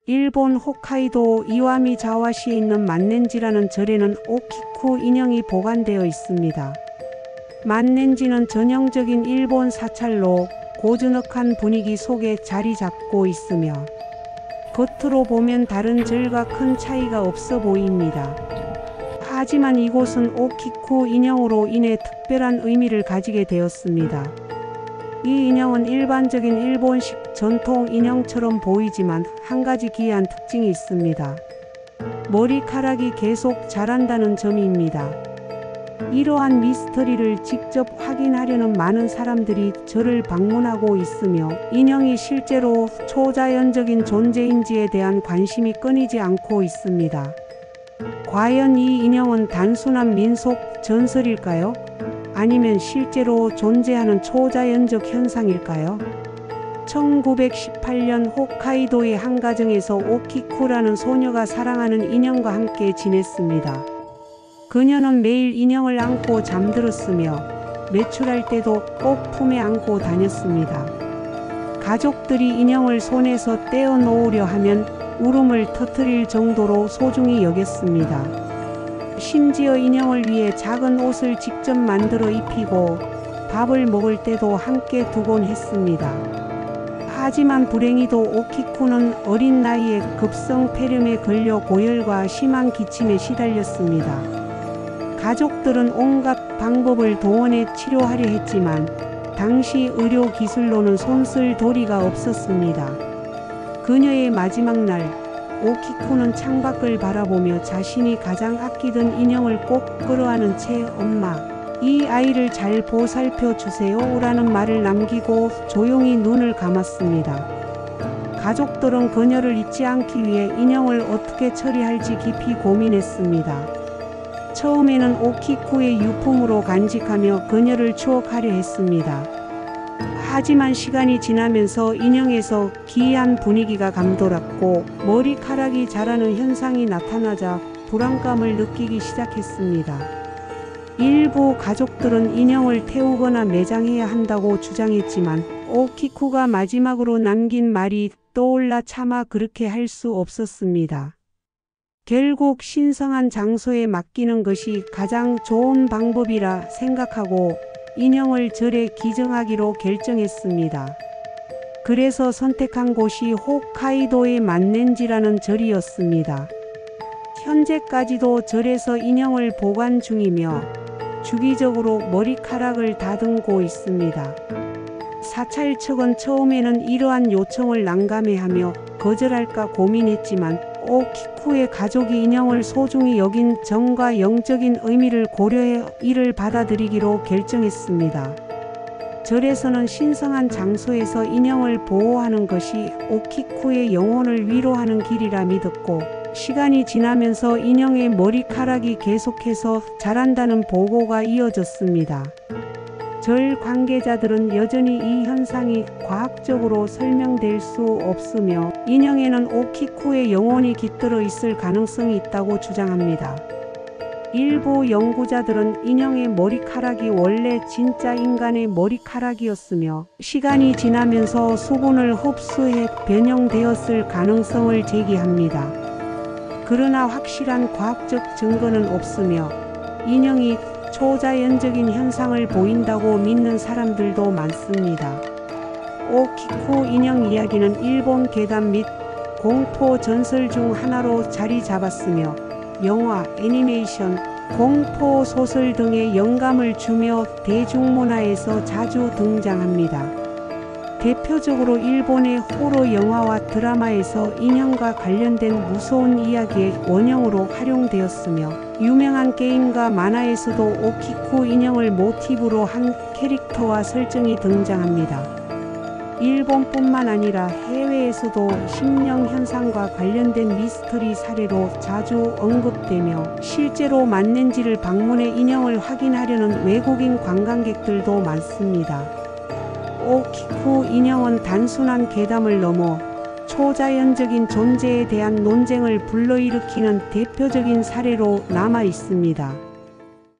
일본 홋카이도 이와미자와시에 있는 만넨지라는 절에는 오키쿠 인형이 보관되어 있습니다. 만넨지는 전형적인 일본 사찰로 고즈넉한 분위기 속에 자리 잡고 있으며 겉으로 보면 다른 절과 큰 차이가 없어 보입니다. 하지만 이곳은 오키쿠 인형으로 인해 특별한 의미를 가지게 되었습니다. 이 인형은 일반적인 일본식 전통 인형처럼 보이지만 한 가지 기이한 특징이 있습니다. 머리카락이 계속 자란다는 점입니다. 이러한 미스터리를 직접 확인하려는 많은 사람들이 절을 방문하고 있으며 인형이 실제로 초자연적인 존재인지에 대한 관심이 끊이지 않고 있습니다. 과연 이 인형은 단순한 민속 전설일까요? 아니면 실제로 존재하는 초자연적 현상일까요? 1918년 홋카이도의 한 가정에서 오키쿠라는 소녀가 사랑하는 인형과 함께 지냈습니다. 그녀는 매일 인형을 안고 잠들었으며 외출할 때도 꼭 품에 안고 다녔습니다. 가족들이 인형을 손에서 떼어놓으려 하면 울음을 터뜨릴 정도로 소중히 여겼습니다. 심지어 인형을 위해 작은 옷을 직접 만들어 입히고 밥을 먹을 때도 함께 두곤 했습니다. 하지만 불행히도 오키쿠는 어린 나이에 급성 폐렴에 걸려 고열과 심한 기침에 시달렸습니다. 가족들은 온갖 방법을 동원해 치료하려 했지만 당시 의료 기술로는 손쓸 도리가 없었습니다. 그녀의 마지막 날, 오키쿠는 창밖을 바라보며 자신이 가장 아끼던 인형을 꼭 끌어안은 채 엄마, 이 아이를 잘 보살펴 주세요 라는 말을 남기고 조용히 눈을 감았습니다. 가족들은 그녀를 잊지 않기 위해 인형을 어떻게 처리할지 깊이 고민했습니다. 처음에는 오키쿠의 유품으로 간직하며 그녀를 추억하려 했습니다. 하지만 시간이 지나면서 인형에서 기이한 분위기가 감돌았고 머리카락이 자라는 현상이 나타나자 불안감을 느끼기 시작했습니다. 일부 가족들은 인형을 태우거나 매장해야 한다고 주장했지만 오키쿠가 마지막으로 남긴 말이 떠올라 차마 그렇게 할 수 없었습니다. 결국 신성한 장소에 맡기는 것이 가장 좋은 방법이라 생각하고 인형을 절에 기증하기로 결정했습니다. 그래서 선택한 곳이 홋카이도의 만넨지라는 절이었습니다. 현재까지도 절에서 인형을 보관 중이며 주기적으로 머리카락을 다듬고 있습니다. 사찰 측은 처음에는 이러한 요청을 난감해하며 거절할까 고민했지만 오키쿠의 가족이 인형을 소중히 여긴 정과 영적인 의미를 고려해 이를 받아들이기로 결정했습니다. 절에서는 신성한 장소에서 인형을 보호하는 것이 오키쿠의 영혼을 위로하는 길이라 믿었고 시간이 지나면서 인형의 머리카락이 계속해서 자란다는 보고가 이어졌습니다. 절 관계자들은 여전히 이 현상이 과학적으로 설명될 수 없으며 인형에는 오키쿠의 영혼이 깃들어 있을 가능성이 있다고 주장합니다. 일부 연구자들은 인형의 머리카락이 원래 진짜 인간의 머리카락이었으며 시간이 지나면서 수분을 흡수해 변형되었을 가능성을 제기합니다. 그러나 확실한 과학적 증거는 없으며 인형이 초자연적인 현상을 보인다고 믿는 사람들도 많습니다. 오키쿠 인형 이야기는 일본 괴담 및 공포 전설 중 하나로 자리 잡았으며 영화, 애니메이션, 공포 소설 등의 영감을 주며 대중문화에서 자주 등장합니다. 대표적으로 일본의 호러 영화와 드라마에서 인형과 관련된 무서운 이야기의 원형으로 활용되었으며 유명한 게임과 만화에서도 오키쿠 인형을 모티브로 한 캐릭터와 설정이 등장합니다. 일본뿐만 아니라 해외에서도 심령 현상과 관련된 미스터리 사례로 자주 언급되며 실제로 만넨지를 방문해 인형을 확인하려는 외국인 관광객들도 많습니다. 오키쿠 인형은 단순한 괴담을 넘어 초자연적인 존재에 대한 논쟁을 불러일으키는 대표적인 사례로 남아 있습니다.